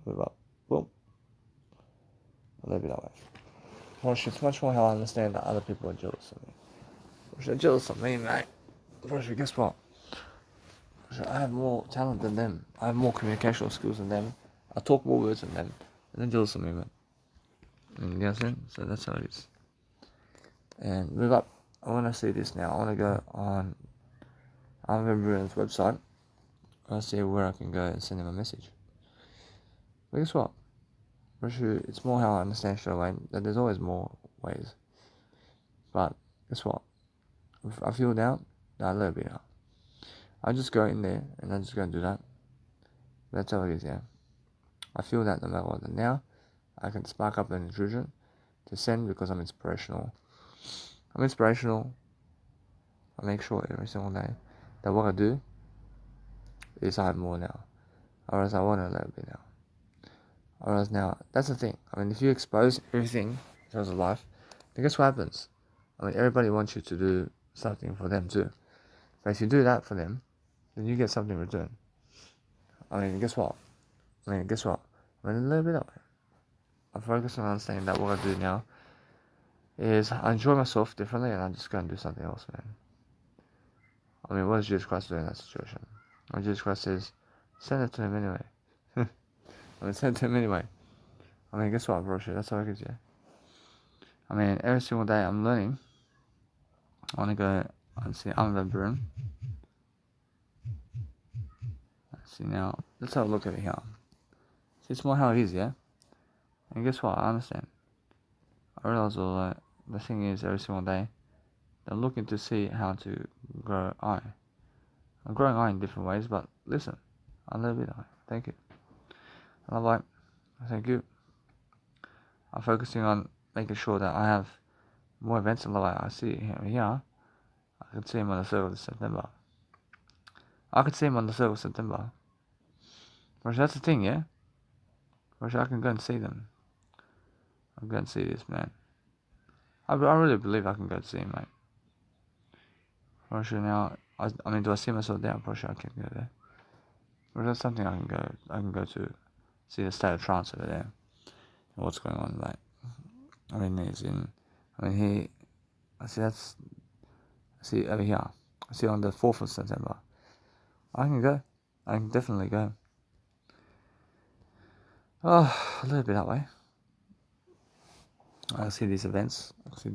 Boom. I'll leave it that way. Well, it's much more how I understand that other people are jealous of me. They're jealous of me, mate. Guess what? I have more talent than them. I have more communicational skills than them. I talk more words than them. And they're jealous of me, man. You know what I'm saying? So that's how it is. And move up. I want to see this now. I want to go on Armin van Buuren's website. I want to see where I can go and send him a message. But guess what? It's more how I understand straight away that there's always more ways. But guess what? If I feel down, a little bit now. I just go in there and I'm just going to do that. That's how it is, yeah. I feel that no matter what. And now I can spark up an intrusion to send because I'm inspirational. I make sure every single day that what I do is I have more now. Or else I want a little bit now. Or else now, that's the thing. I mean, if you expose everything in terms of life, then guess what happens? I mean, everybody wants you to do something for them too. But if you do that for them, then you get something in return. I mean, guess what? I mean, a little bit of it. I focus on understanding that what I do now is I enjoy myself differently and I just go and do something else, man. I mean, what does Jesus Christ do in that situation? And Jesus Christ says, send it to him anyway. Send it to him anyway. I mean, guess what, bro? That's how it is, yeah. I mean, every single day I'm learning. I want to go and see Armin van Buuren. See now, let's have a look at it here. See, it's more how it is, yeah? And guess what? I understand. I realize all that the thing is every single day, they're looking to see how to grow eye. I'm growing eye in different ways, but listen, I love it. Thank you. I love eye. Thank you. I'm focusing on making sure that I have more events in Love Eye. I see him here. I could see him on the 3rd of September. Which that's the thing, yeah? Which I can go and see them. I'll go and see this man. I really believe I can go and see him, mate. For sure now, I mean, do I see myself there? For sure I can go there. But that's something I can go to see the state of trance over there. And what's going on, like. I mean, I see over here. I see on the 4th of September. I can go. I can definitely go. Oh, a little bit that way. I see these events. over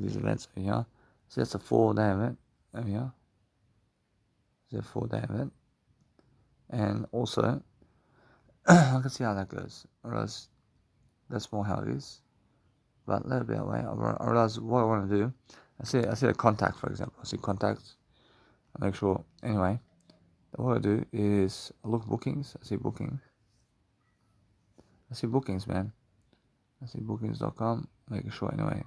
here. See, that's a 4-day event over here. It's a 4-day event. And also, I can see how that goes. I realize that's more how it is. But a little bit away, I realize what I want to do. I see a contact, for example. I see contacts. I make sure. Anyway, what I do is I look bookings. I see bookings. Man. I see bookings.com. Making sure anyway.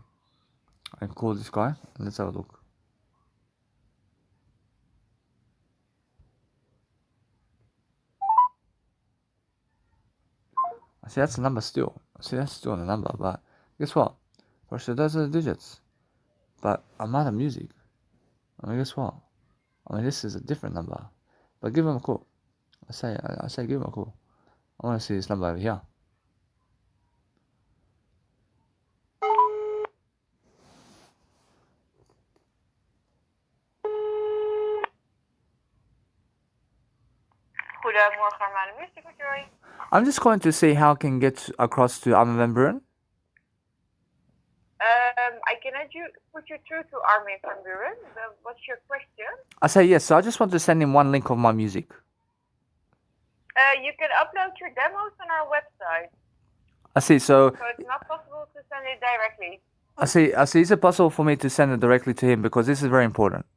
I can call this guy and let's have a look. I see that's the number still. That's still the number, but guess what? First, those are the digits. But I'm out of music. I mean, guess what? I mean, this is a different number. But give him a call. I say, give him a call. I want to see this number over here. Goedemorgen, Armada Music with Joy. I'm just going to see how I can get across to Armin van Buuren. I can put you through to Armin van Buuren. What's your question? I say yes, so I just want to send him one link of my music. You can upload your demos on our website. I see, so it's not possible to send it directly. I see, is it possible for me to send it directly to him, because this is very important?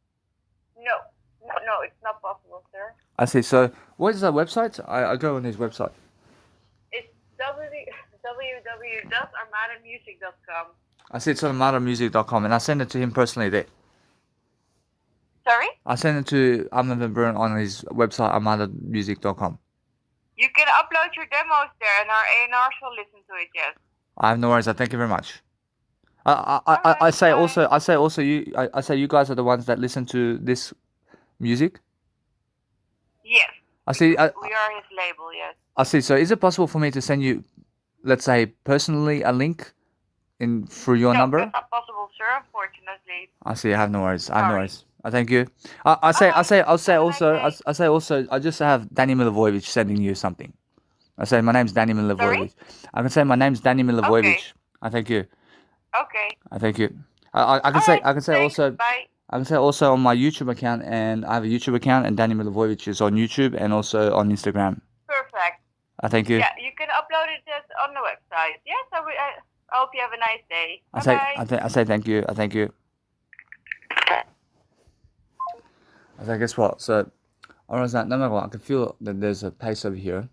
No, it's not possible, sir. I see, so what is that website? I go on his website. It's www.armadamusic.com. I see it's on armadamusic.com, and I send it to him personally there. Sorry? I send it to Armin van Buuren on his website, armadamusic.com. You can upload your demos there, and our A&Rs will listen to it, yes. I have no worries. Thank you very much. I say you guys are the ones that listen to this music. Yes. I see. We are his label, yes. I see. So is it possible for me to send you, let's say, personally a link through your number? No, that's not possible, sir. Unfortunately. I see. I have no worries. I thank you. I just have Danny Milivojevic sending you something. I say my name's Danny Milivojevic. I can say my name's Danny Milivojevic. Okay. I thank you. Okay. I thank you. I can say also. Bye. I can say also on my YouTube account, and I have a YouTube account, and Danny Milivojevic is on YouTube and also on Instagram. Perfect. I thank you. Yeah, you can upload it on the website. Yes, I hope you have a nice day. I say thank you. I thank you. I say, guess what? So I was like, no matter what, I can feel that there's a pace over here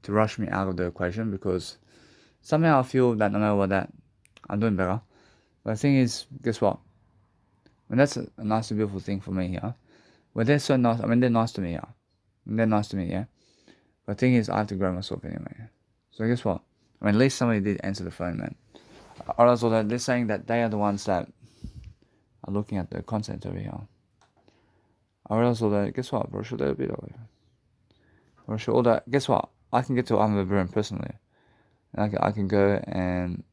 to rush me out of the equation, because somehow I feel that no matter what, that I'm doing better. But the thing is, guess what? And that's a nice and beautiful thing for me here. But they're so nice. I mean, they're nice to me here. They're nice to me, yeah. But the thing is, I have to grow myself anyway. So guess what? I mean, at least somebody did answer the phone, man. Also, they're saying that they are the ones that are looking at the content over here. I also that, guess what? Guess what? I can get to Armin van Buuren personally. And I can go and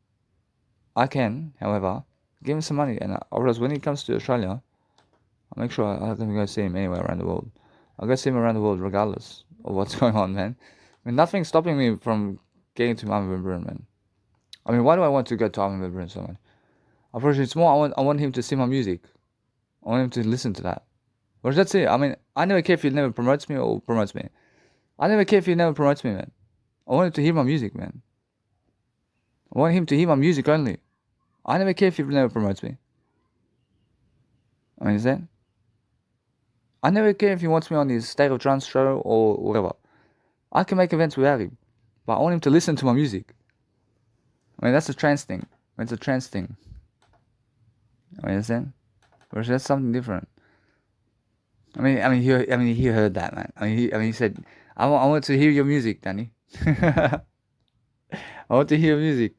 I can, however, give him some money. And when he comes to Australia, I'll make sure I can go see him anywhere around the world. I'll go see him around the world regardless of what's going on, man. I mean, nothing's stopping me from getting to Armin van Buuren, man. I mean, why do I want to go to Armin van Buuren so much? Unfortunately, it's more I want him to see my music. I want him to listen to that. But that's it. I mean, I never care if he never promotes me or promotes me. I never care if he never promotes me, man. I want him to hear my music, man. I want him to hear my music only. I never care if he never promotes me. I mean, is that? I never care if he wants me on his State of Trance show or whatever. I can make events without him. But I want him to listen to my music. I mean, that's a trance thing. It's a trance thing. I mean, understand? Whereas that's something different. I mean, he heard that, man. He said, I want to hear your music, Danny. I want to hear music.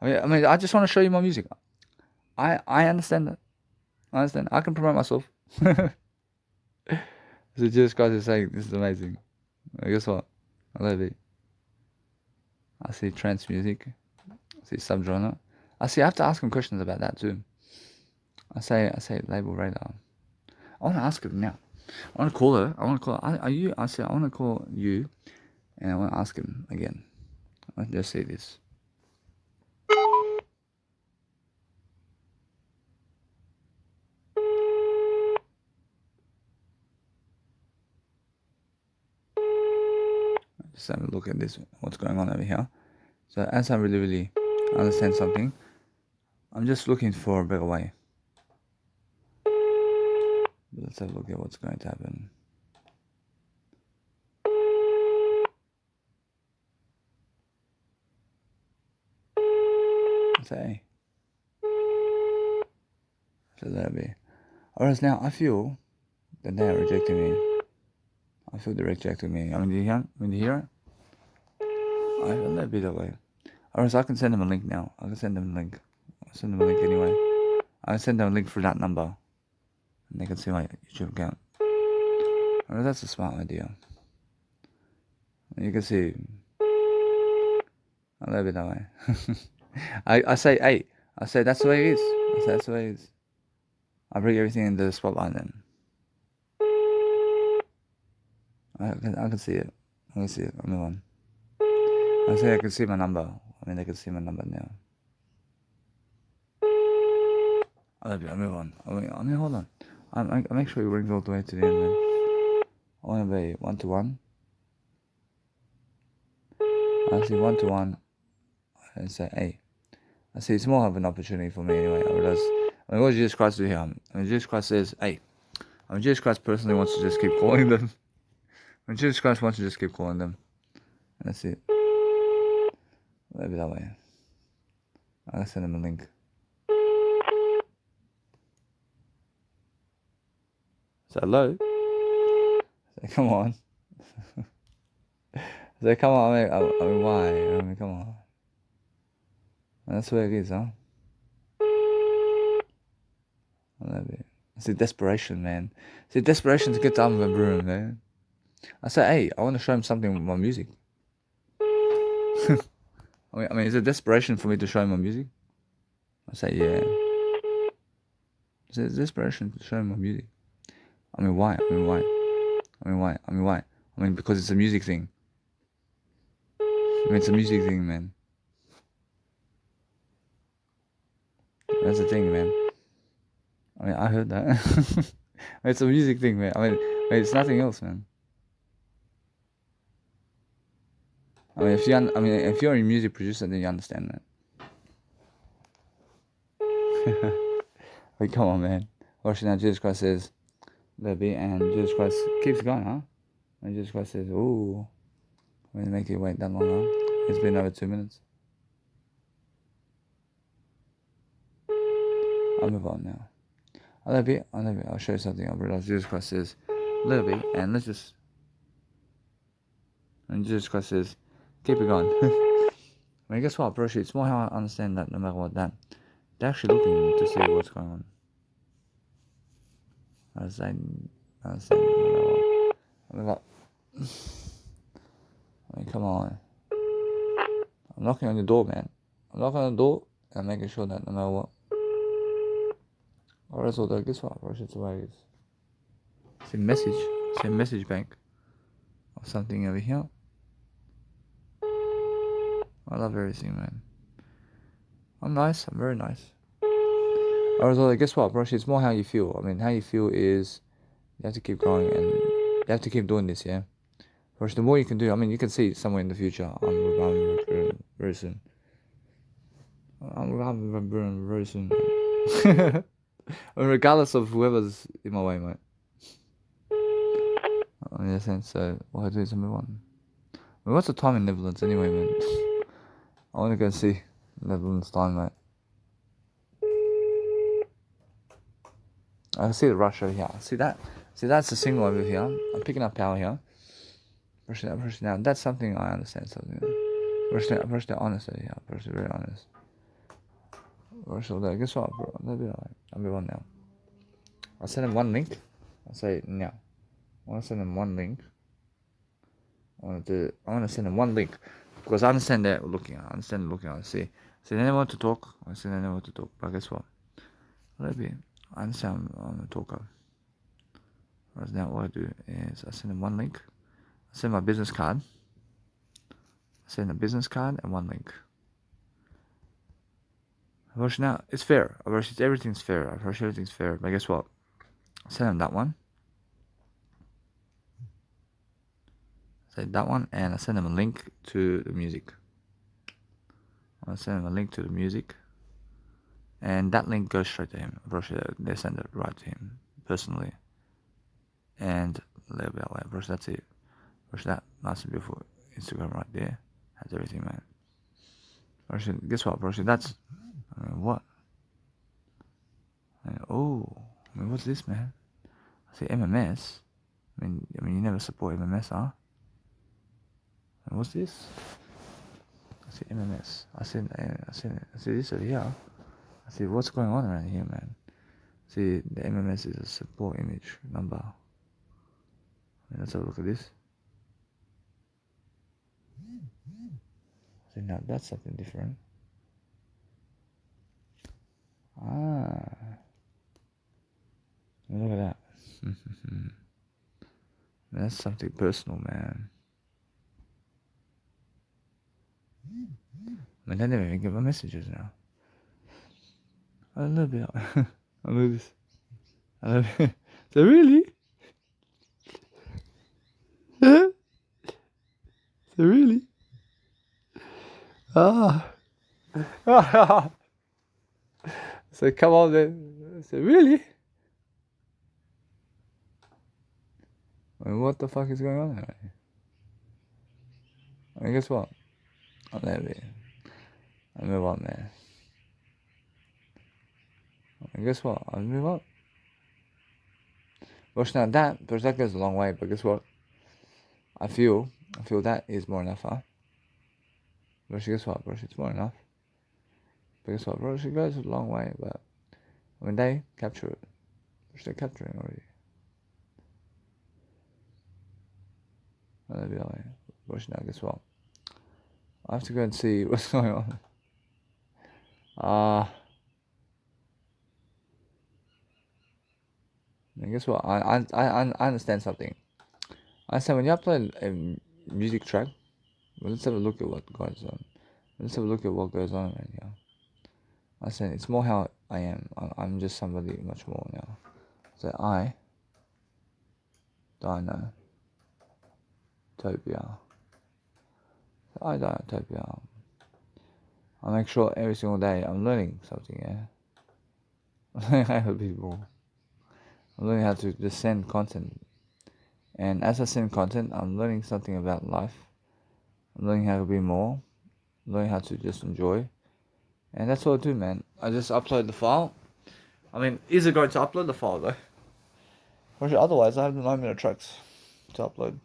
I mean, I just want to show you my music. I understand that. I understand. I can promote myself. So just guys are saying this is amazing. Guess what? I love it. I see trance music. I see subgenre. I have to ask him questions about that too. I say label radar. I want to ask him now. I want to call her. I want to call her. Are you? I want to call you, and I want to ask him again. Let's just see this. Just have a look at this. What's going on over here? So as I really understand something, I'm just looking for a better way. Let's have a look at what's going to happen. Say, so that'll be. Whereas now I feel that they are rejecting me. I feel they rejected me. I mean, do you hear it? I feel that be that way. Whereas I can send them a link now. I can send them a link. I'll send them a link anyway. I can send them a link through that number, and they can see my YouTube account. Well, that's a smart idea. You can see. I love it that way. I say, hey, I say that's the way it is. I say that's the way it is. I bring everything in the spotlight then. I can see it. I can see it. I'm the one. I say I can see my number. I mean, they can see my number now. I'll move on. I mean, hold on. I make sure you bring all the way to the end. Then. I want to be 1-to-1. I see 1-to-1 and say, hey. I see it's more of an opportunity for me anyway. I realize. I mean, what does Jesus Christ do here? I mean, Jesus Christ says, hey. I mean, Jesus Christ personally wants to just keep calling them. I mean, Jesus Christ wants to just keep calling them. And that's it. Maybe that way. I'll send them a link. So hello. Say come on. Say come on. I mean why? I mean come on. That's where it is, huh? I love it. It's the desperation, man. It's the desperation to get to Armin van Buuren, man. I say, hey, I want to show him something with my music. I mean, is it desperation for me to show him my music? I say, yeah. Is it desperation to show him my music? I mean, why? I mean, because it's a music thing. I mean, it's a music thing, man. That's the thing, man. I mean, I heard that. It's a music thing, man. I mean, it's nothing else, man. I mean, if you're a music producer, then you understand that. I mean, come on, man. Watching now, Jesus Christ says, "There be," and Jesus Christ keeps going, huh? And Jesus Christ says, "Ooh, I'm gonna make you wait that long, huh? It's been over 2 minutes." I'll move on now. A little bit. I'll show you something. I realize Jesus Christ says, "A little bit," and let's just. And Jesus Christ says, keep it going. I mean, guess what, bro? It's more how I understand that no matter what, that they're actually looking to see what's going on. I mean, come on. I'm knocking on your door, man. I'm knocking on the door and making sure that no matter what. Or else, although, guess what, bro? It's the way it is. It's a message bank. Or something over here. I love everything, man. I'm nice. I'm very nice. Or although, guess what, bro? It's more how you feel. I mean, how you feel is you have to keep going and you have to keep doing this, yeah? Whereas the more you can do, I mean, you can see somewhere in the future, I'm very soon. I'm having very soon. I mean, regardless of whoever's in my way, mate. In a sense, so what I do is I move on. I mean, what's the time in Netherlands anyway, man? I want to go see Netherlands time, mate. I can see the rush over here. See that? See, that's the signal over here. I'm picking up power here. Pushing up, pushing down. That's something I understand. Something. Pushing up, pushing down. Honest over here. Pushing very honest. Rush all day. Guess what, bro? I'll move on now. I'll send him one link. I'll say now. I want to send him one link. I want to send him one link because I understand that looking. I understand looking. I see they never want to talk. I see they never want to talk. But guess what? Maybe I understand I'm a talker. Right now, what I do is I send him one link. I send my business card. I send a business card and one link. Approach now, it's fair. Approach everything's fair. Approach everything's fair. But guess what? I send him that one. Say that one, and I send him a link to the music. I send him a link to the music, and that link goes straight to him. Approach they send it right to him personally, and they'll be that way. Approach that's it. Approach that nice and beautiful Instagram right there has everything, man. Approach guess what? Approach that's. I mean, what? What's this, man? I say MMS. I mean, you never support MMS, huh? And what's this? I see MMS. I see this over here. I see what's going on around here, man. See, the MMS is a support image number. I mean, let's have a look at this. See, now that's something different. Look at that. That's something personal, man. I mean, they never even get my messages now. I love it. I love this. I love it. So really? So really? So come on then. So really? I mean, what the fuck is going on here? I mean, guess what? I'll never be. I'll move on, man. And guess what? I'll move on. Well, now that goes a long way, but guess what? I feel that is more enough, huh? But guess what, bro? It's more enough. But guess what, bro? It goes a long way, but when they capture it, which they're capturing already. I'll be that way. But now, guess what? I have to go and see what's going on. And guess what? I understand something. I understand when you upload a music track. Well, let's have a look at what goes on. Let's have a look at what goes on right now. I said it's more how I am. I'm just somebody much more now. So Dinotopia. Dinotopia. I make sure every single day I'm learning something. Yeah. I'm learning how to be more. I'm learning how to just send content. And as I send content, I'm learning something about life. I'm learning how to be more. I'm learning how to just enjoy. And that's what I do, man. I just upload the file. I mean, is it going to upload the file, though? Otherwise, I have the 9-minute tracks to upload.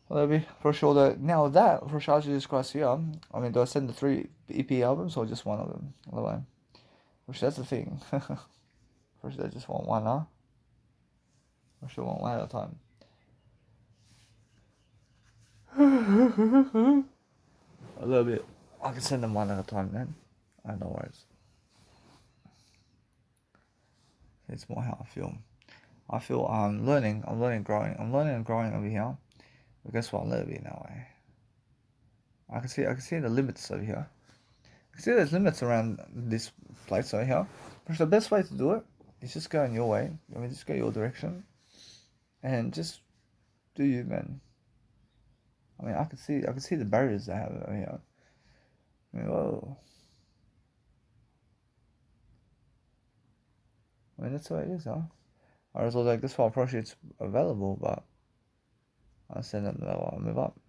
Well, that'll be for sure. Now that, for sure, Jesus Christ here. I mean, do I send the 3 EP albums or just one of them? Otherwise, for sure, that's the thing. For sure, I just want one, huh? For sure, want one at a time. A little bit. I can send them one at a time, man. I no worries. It's more how I feel. I feel I'm learning and growing over here. But guess what? A little bit that way. I can see the limits over here. I can see there's limits around this place over here. But the best way to do it is just go in your way. I mean, just go your direction, and just do you, man. I mean, I can see the barriers they have over here. Whoa. I mean, that's the way it is, huh? I was like, this one approach it's available, but I send them the level, I'll move up.